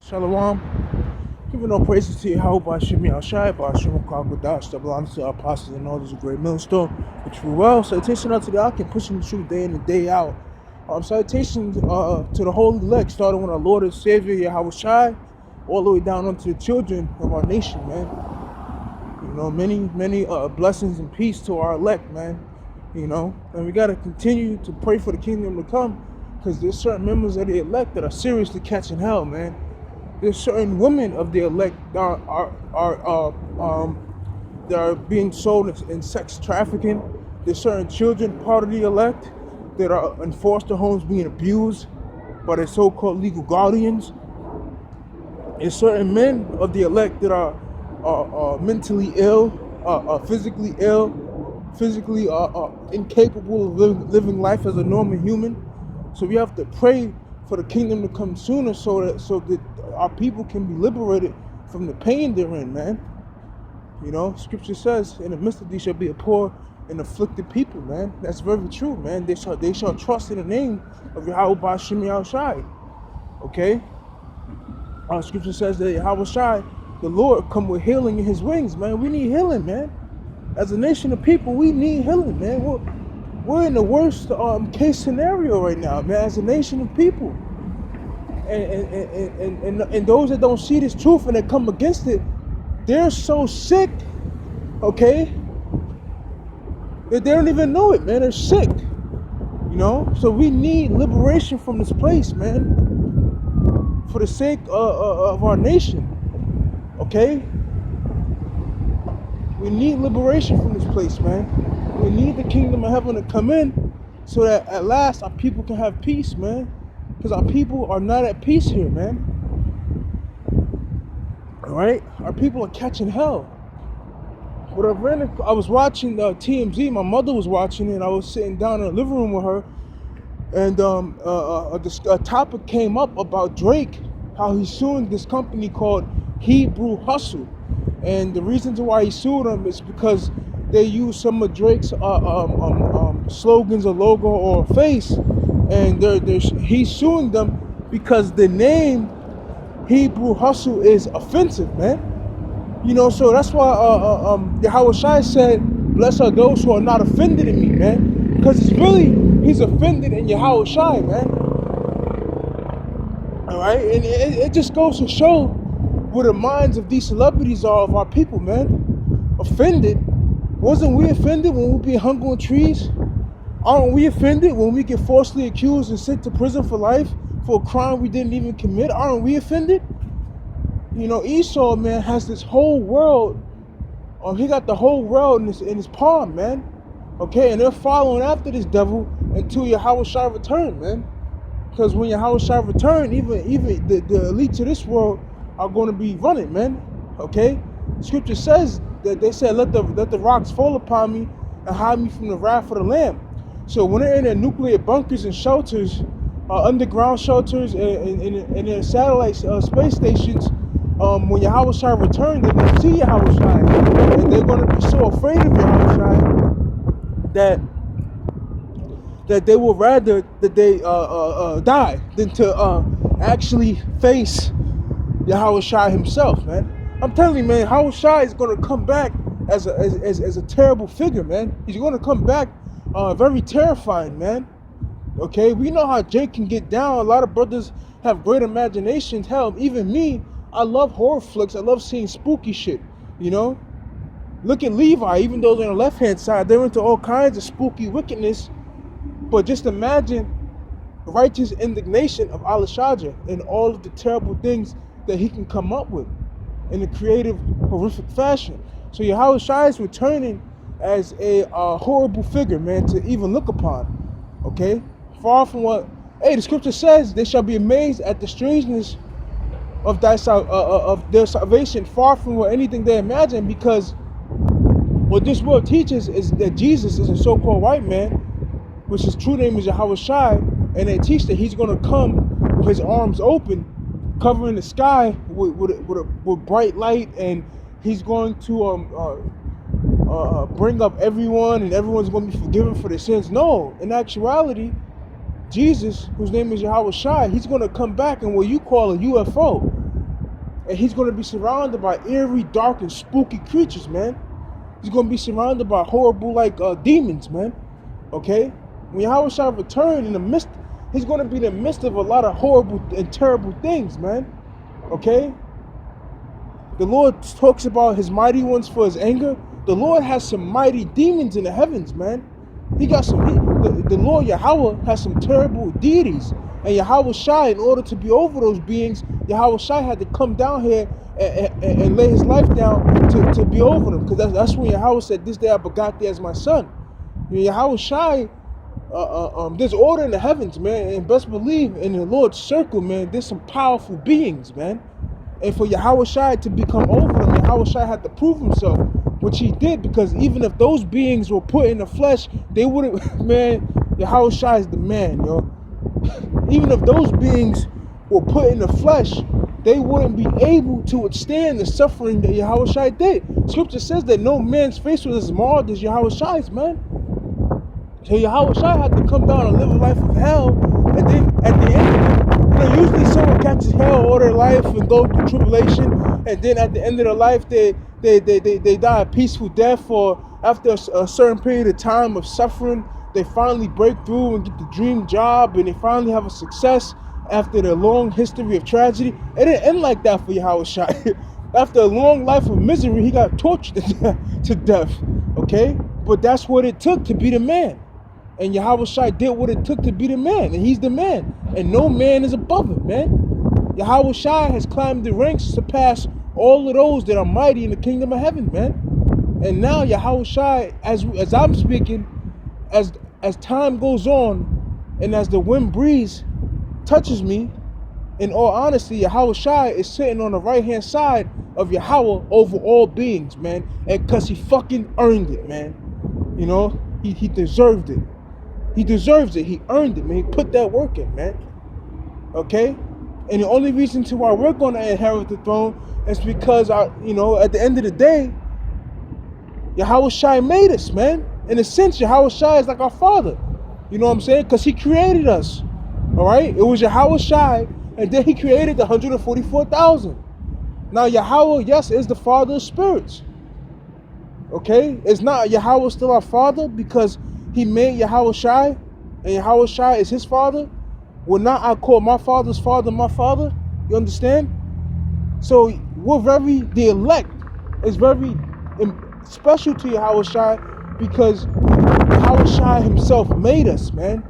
Shalom. Giving all praises to Yahweh Shemi Al-Shai, Ba'ashim Kwakwadah, double honor to our apostles and others of great millstone, which we well. Salutation unto the Ark and pushing the truth day in and day out. Salutations to the holy elect, starting with our Lord and Savior Yahweh Shai, all the way down onto the children of our nation, man. You know, many blessings and peace to our elect, man. You know, and we got to continue to pray for the kingdom to come, because there's certain members of the elect that are seriously catching hell, man. There's certain women of the elect that are being sold in sex trafficking. There's certain children, part of the elect, that are in foster homes being abused by their so-called legal guardians. There's certain men of the elect that are mentally ill, physically ill, physically incapable of living life as a normal human. So we have to pray for the kingdom to come sooner, so that our people can be liberated from the pain they're in, man. You know, scripture says, in the midst of these shall be a poor and afflicted people, man. That's very true, man. They shall trust in the name of Yahweh Shemi Al-Shai. Okay? Scripture says that Yahweh Shai, the Lord, come with healing in his wings, man. We need healing, man. As a nation of people, we need healing, man. We're in the worst case scenario right now, man, as a nation of people. And those that don't see this truth and that come against it, they're so sick, okay, that they don't even know it, man. They're sick, you know? So we need liberation from this place, man, for the sake of our nation, okay? We need liberation from this place, man. We need the kingdom of heaven to come in so that at last our people can have peace, man. Because our people are not at peace here, man. Alright? Our people are catching hell. But I was watching TMZ. My mother was watching it, and I was sitting down in the living room with her. And a topic came up about Drake, how he's suing this company called Hebrew Hustle. And the reasons why he sued them is because they use some of Drake's slogans or logo or face, and he's suing them because the name Hebrew Hustle is offensive, man. You know, so that's why Yahweh Shai said, "Blessed are those who are not offended in me," man, because he's offended in Yahweh Shai, man. All right, and it just goes to show where the minds of these celebrities are of our people, man. Offended. Wasn't we offended when we be hung on trees? Aren't we offended when we get falsely accused and sent to prison for life for a crime we didn't even commit? Aren't we offended? You know, Esau, man, has this whole world. He got the whole world in his palm, man. Okay, and they're following after this devil until Yahweh Shai return, man. Because when Yahweh Shai return, even the elites of this world are going to be running, man. Okay, scripture says that they said, let the rocks fall upon me and hide me from the wrath of the Lamb. So when they're in their nuclear bunkers and shelters, underground shelters, and their satellite space stations, when Yahweh Shai returns, they're going to see Yahweh Shai, and they're going to be so afraid of Yahweh Shai that they will rather that they die than to actually face Yahweh Shai himself, man. I'm telling you, man, Yahweh Shai is going to come back as a terrible figure, man. He's going to come back very terrifying, man. Okay, we know how Jake can get down. A lot of brothers have great imaginations. Hell, even me, I love horror flicks. I love seeing spooky shit, you know? Look at Levi, even though they're on the left-hand side, they're into all kinds of spooky wickedness. But just imagine the righteous indignation of Alashadja and all of the terrible things that he can come up with in a creative, horrific fashion. So Yahweh Shai is returning as a horrible figure, man, to even look upon. Okay? Far from what... Hey, the scripture says, they shall be amazed at the strangeness of their salvation, far from what anything they imagine, because what this world teaches is that Jesus is a so-called white man, which his true name is Yahweh Shai, and they teach that he's going to come with his arms open, covering the sky with bright light, and he's going to bring up everyone, and everyone's going to be forgiven for their sins. No, in actuality, Jesus, whose name is Yahweh Shai, he's going to come back in what you call a UFO. And he's going to be surrounded by eerie, dark, and spooky creatures, man. He's going to be surrounded by horrible, like, demons, man. Okay? When Yahweh shall return in the midst, he's going to be in the midst of a lot of horrible and terrible things, man. Okay? The Lord talks about his mighty ones for his anger. The Lord has some mighty demons in the heavens, man. He got the Lord Yahweh has some terrible deities. And Yahweh Shai, in order to be over those beings, Yahweh Shai had to come down here and lay his life down to be over them. Because that's when Yahweh said, this day I begot thee as my son. Yahweh Shai, there's order in the heavens, man. And best believe in the Lord's circle, man, there's some powerful beings, man. And for Yahweh Shai to become over them, Yahweh Shai had to prove himself, which he did, because even if those beings were put in the flesh, they wouldn't, man, Yahweh Shai is the man, yo. Even if those beings were put in the flesh, they wouldn't be able to withstand the suffering that Yahweh Shai did. Scripture says that no man's face was as marred as Yahweh Shai's, man. So Yahweh Shai had to come down and live a life of hell, and then at the end, usually someone catches hell all their life and go through tribulation, and then at the end of their life, they die a peaceful death, or after a certain period of time of suffering, they finally break through and get the dream job, and they finally have a success after their long history of tragedy. It didn't end like that for Yahweh Shai. After a long life of misery, he got tortured to death, okay? But that's what it took to be the man. And Yahweh Shai did what it took to be the man, and he's the man. And no man is above him, man. Yahweh Shai has climbed the ranks to surpass all of those that are mighty in the kingdom of heaven, man. And now Yahweh Shai, as I'm speaking, as time goes on, and as the wind breeze touches me, in all honesty, Yahweh Shai is sitting on the right-hand side of Yahweh over all beings, man. And because he fucking earned it, man. You know, he deserved it. He deserves it. He earned it, man. He put that work in, man. Okay? And the only reason to why we're going to inherit the throne is because, at the end of the day, Yahweh Shai made us, man. In a sense, Yahweh Shai is like our father. You know what I'm saying? Because he created us. All right? It was Yahweh Shai, and then he created the 144,000. Now, Yahweh, yes, is the father of spirits. Okay? It's not Yahweh still our father because he made Yahweh Shai, and Yahweh Shai is his father? Will not I call my father's father my father? You understand? So the elect is very special to Yahweh Shai because Yahweh Shai himself made us, man.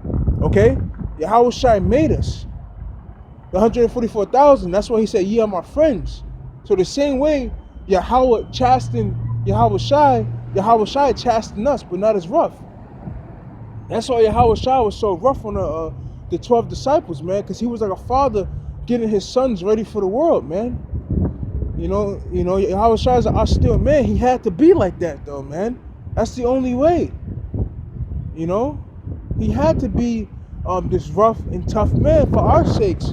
Okay? Yahweh Shai made us. The 144,000, that's why he said, ye are my friends. So the same way Yahweh chastened Yahweh Shai chastened us, but not as rough. That's why Yahweh Shai was so rough on the 12 disciples, man, because he was like a father getting his sons ready for the world, man. You know, Yahweh Shai is an austere man. He had to be like that, though, man. That's the only way. You know, he had to be this rough and tough man for our sakes.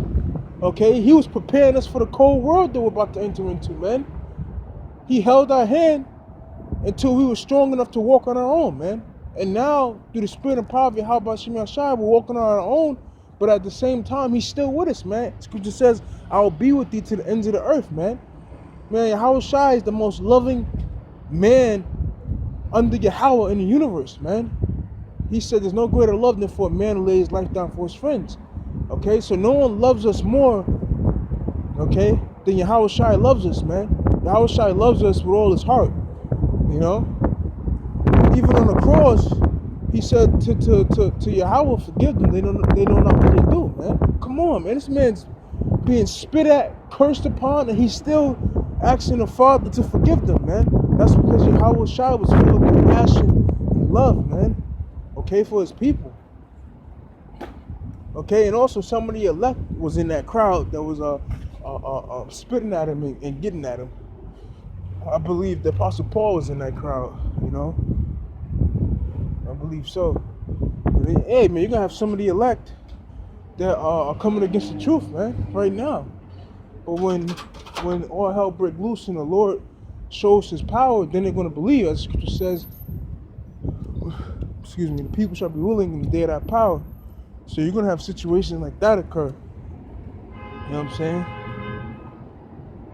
Okay, he was preparing us for the cold world that we're about to enter into, man. He held our hand until we were strong enough to walk on our own, man. And now, through the spirit and power of Yahweh Shem Shai, we're walking on our own, but at the same time, he's still with us, man. Scripture says, I will be with thee to the ends of the earth, man. Man, Yahweh Shai is the most loving man under Yahweh in the universe, man. He said there's no greater love than for a man to lay his life down for his friends. Okay, so no one loves us more, okay, than Yahweh Shai loves us, man. Yahweh Shai loves us with all his heart, you know. Even on the cross, he said to Yahweh, forgive them. They don't know what they do, man. Come on, man. This man's being spit at, cursed upon, and he's still asking the Father to forgive them, man. That's because Yahweh Shai was full of compassion and love, man. Okay, for his people. Okay, and also some of the elect was in that crowd that was spitting at him and getting at him. I believe the Apostle Paul was in that crowd, you know. I believe so. Hey, man, you're going to have some of the elect that are coming against the truth, man, right now. But when all hell breaks loose and the Lord shows his power, then they're going to believe. As Scripture says, the people shall be willing in the day of that power. So you're going to have situations like that occur. You know what I'm saying?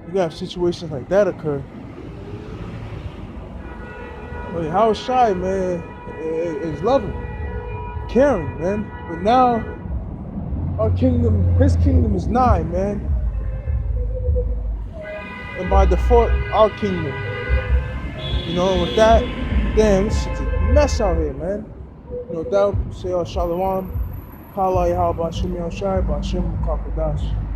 You got situations like that occur. But yahawashi, man, is loving, caring, man. But now our kingdom, his kingdom is nigh, man. And by default, our kingdom. You know, with that, damn, this shit's a mess out here, man. No doubt, say, Shalom, Kala Yahweh Bashim Yoshai, Bashim Kakadash.